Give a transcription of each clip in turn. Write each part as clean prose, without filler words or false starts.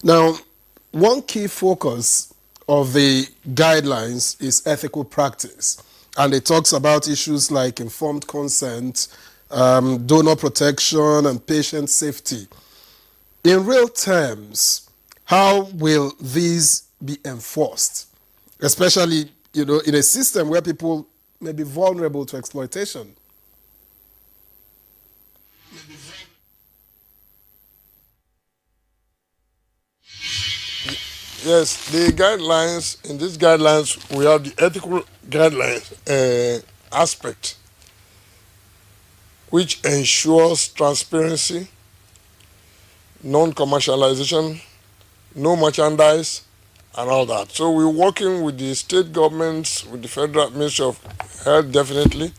Now, one key focus of the guidelines is ethical practice, and it talks about issues like informed consent, donor protection, and patient safety. In real terms, how will these be enforced? Especially, in a system where people may be vulnerable to exploitation. Yes, the guidelines, in these guidelines, we have the ethical guidelines aspect, which ensures transparency, non-commercialization, no merchandise, and all that. So we're working with the state governments, with the Federal Ministry of Health, definitely.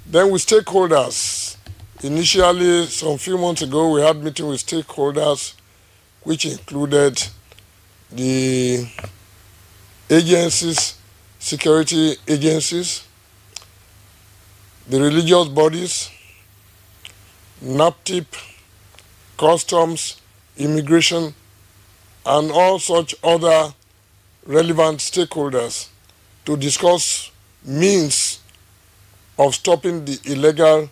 Then with stakeholders. Initially, some few months ago, we had meeting with stakeholders, which included the agencies, security agencies, the religious bodies, NAPTIP, customs, immigration, and all such other relevant stakeholders to discuss means of stopping the illegal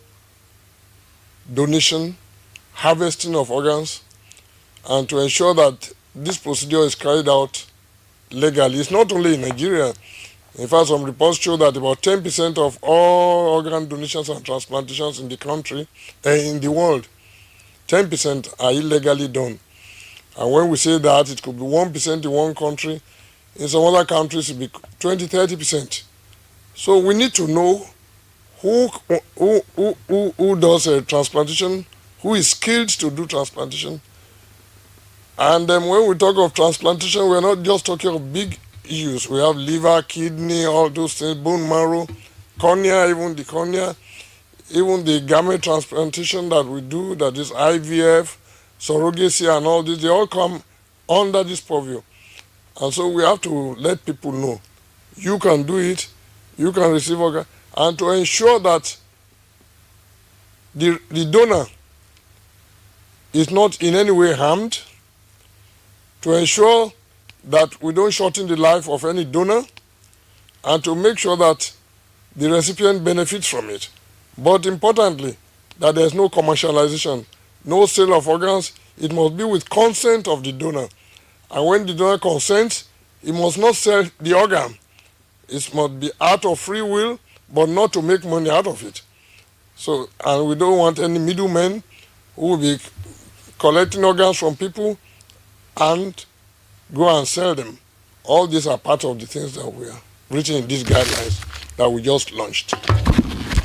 donation, harvesting of organs, and to ensure that this procedure is carried out legally. It's not only in Nigeria. In fact, some reports show that about 10% of all organ donations and transplantations in the country, in the world, 10% are illegally done. And when we say that, it could be 1% in one country. In some other countries, it will be 20, 30%. So we need to know who does a transplantation, who is skilled to do transplantation. And then when we talk of transplantation, we're not just talking of big issues. We have liver, kidney, all those things, bone marrow, cornea, even the cornea, even the gamete transplantation that we do, that is IVF, surrogacy, and all this, they all come under this purview. And so we have to let people know, you can do it, you can receive organ, and to ensure that the donor is not in any way harmed, to ensure that we don't shorten the life of any donor, and to make sure that the recipient benefits from it. But importantly, that there's no commercialization, no sale of organs. It must be with consent of the donor. And when the donor consents, he must not sell the organ. It must be out of free will, but not to make money out of it. So, and we don't want any middlemen who will be collecting organs from people and go and sell them. All these are part of the things that we are written in these guidelines that we just launched.